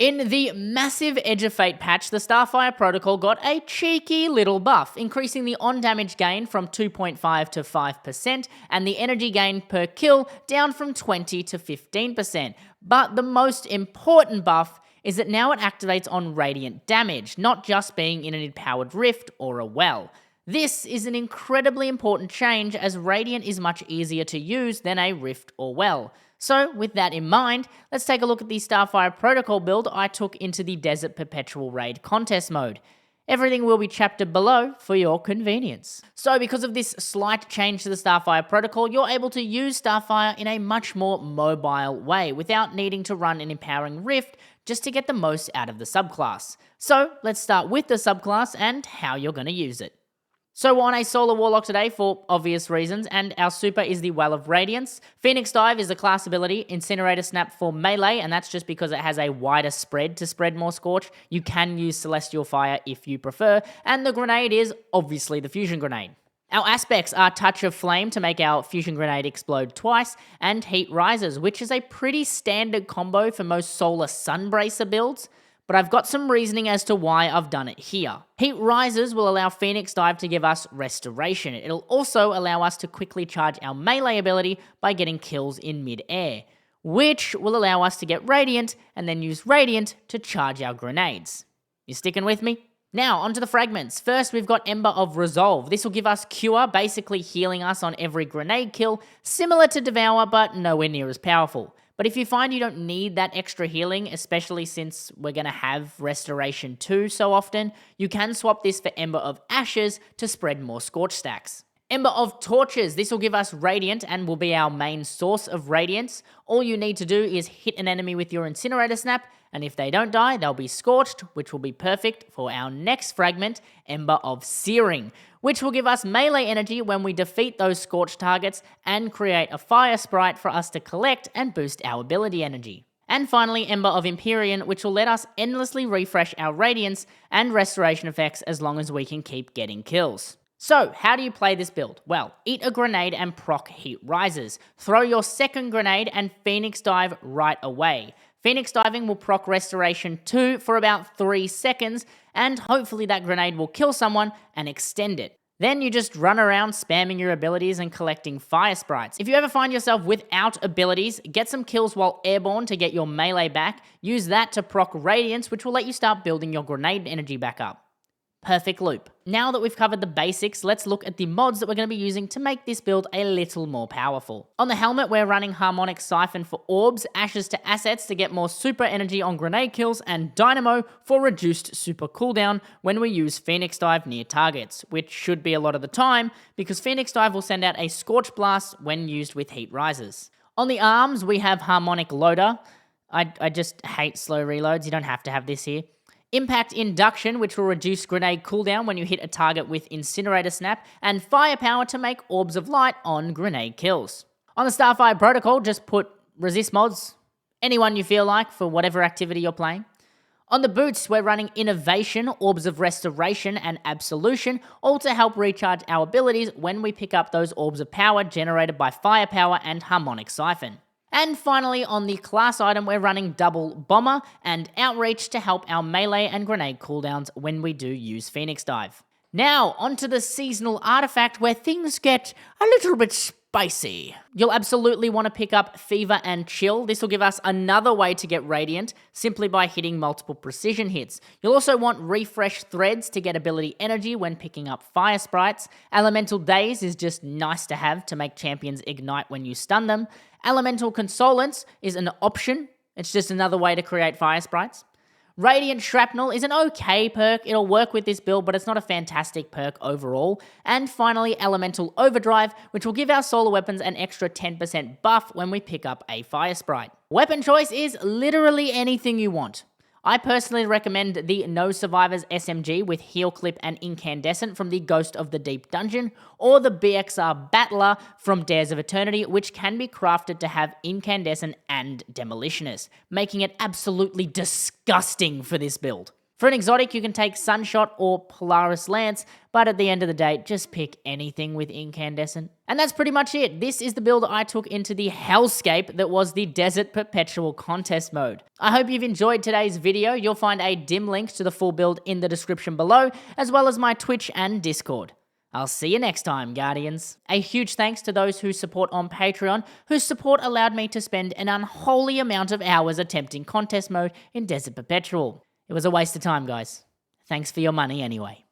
In the massive Edge of Fate patch, the Starfire Protocol got a cheeky little buff, increasing the on-damage gain from 2.5 to 5%, and the energy gain per kill down from 20 to 15%. But the most important buff is that now it activates on radiant damage, not just being in an empowered rift or a well. This is an incredibly important change, as radiant is much easier to use than a rift or well. So, with that in mind, let's take a look at the Starfire Protocol build I took into the Desert Perpetual Raid contest mode. Everything will be chaptered below for your convenience. So, because of this slight change to the Starfire Protocol, you're able to use Starfire in a much more mobile way, without needing to run an empowering rift just to get the most out of the subclass. So, let's start with the subclass and how you're going to use it. So we're on a solo Warlock today for obvious reasons, and our super is the Well of Radiance. Phoenix Dive is a class ability, Incinerator Snap for melee, and that's just because it has a wider spread to spread more Scorch. You can use Celestial Fire if you prefer, and the grenade is obviously the Fusion Grenade. Our aspects are Touch of Flame to make our Fusion Grenade explode twice, and Heat Rises, which is a pretty standard combo for most Solar Sunbracer builds, but I've got some reasoning as to why I've done it here. Heat Rises will allow Phoenix Dive to give us Restoration. It'll also allow us to quickly charge our melee ability by getting kills in mid-air, which will allow us to get Radiant and then use Radiant to charge our grenades. You sticking with me? Now, onto the fragments. First, we've got Ember of Resolve. This will give us Cure, basically healing us on every grenade kill, similar to Devour, but nowhere near as powerful. But if you find you don't need that extra healing, especially since we're going to have Restoration 2 so often, you can swap this for Ember of Ashes to spread more Scorch stacks. Ember of Torches. This will give us Radiant and will be our main source of Radiance. All you need to do is hit an enemy with your Incinerator Snap, and if they don't die, they'll be scorched, which will be perfect for our next fragment, Ember of Searing, which will give us melee energy when we defeat those scorched targets and create a fire sprite for us to collect and boost our ability energy. And finally, Ember of Empyrean, which will let us endlessly refresh our Radiance and Restoration effects as long as we can keep getting kills. So, how do you play this build? Well, eat a grenade and proc Heat Rises. Throw your second grenade and Phoenix Dive right away. Phoenix Diving will proc Restoration 2 for about 3 seconds, and hopefully that grenade will kill someone and extend it. Then you just run around spamming your abilities and collecting fire sprites. If you ever find yourself without abilities, get some kills while airborne to get your melee back. Use that to proc Radiance, which will let you start building your grenade energy back up. Perfect loop. Now that we've covered the basics, let's look at the mods that we're going to be using to make this build a little more powerful. On the helmet, we're running Harmonic Siphon for orbs, Ashes to assets to get more super energy on grenade kills, and Dynamo for reduced super cooldown when we use Phoenix Dive near targets, which should be a lot of the time, because Phoenix Dive will send out a Scorch Blast when used with Heat Rises. On the arms, we have Harmonic Loader. I just hate slow reloads, you don't have to have this here. Impact Induction, which will reduce grenade cooldown when you hit a target with Incinerator Snap, and Firepower to make Orbs of Light on grenade kills. On the Starfire Protocol, just put resist mods, anyone you feel like for whatever activity you're playing. On the boots, we're running Innovation, Orbs of Restoration, and Absolution, all to help recharge our abilities when we pick up those Orbs of Power generated by Firepower and Harmonic Siphon. And finally, on the class item, we're running Double Bomber and Outreach to help our melee and grenade cooldowns when we do use Phoenix Dive. Now, onto the seasonal artifact where things get a little bit spicy. You'll absolutely want to pick up Fever and Chill. This will give us another way to get Radiant, simply by hitting multiple precision hits. You'll also want Refresh Threads to get ability energy when picking up Fire Sprites. Elemental Daze is just nice to have to make champions ignite when you stun them. Elemental Consolence is an option. It's just another way to create fire sprites. Radiant Shrapnel is an okay perk. It'll work with this build, but it's not a fantastic perk overall. And finally, Elemental Overdrive, which will give our solar weapons an extra 10% buff when we pick up a fire sprite. Weapon choice is literally anything you want. I personally recommend the No Survivors SMG with Heal Clip and Incandescent from the Ghost of the Deep Dungeon, or the BXR Battler from Dares of Eternity, which can be crafted to have Incandescent and Demolitionist, making it absolutely disgusting for this build. For an exotic, you can take Sunshot or Polaris Lance, but at the end of the day, just pick anything with Incandescent. And that's pretty much it. This is the build I took into the hellscape that was the Desert Perpetual contest mode. I hope you've enjoyed today's video. You'll find a dim link to the full build in the description below, as well as my Twitch and Discord. I'll see you next time, Guardians. A huge thanks to those who support on Patreon, whose support allowed me to spend an unholy amount of hours attempting contest mode in Desert Perpetual. It was a waste of time, guys. Thanks for your money anyway.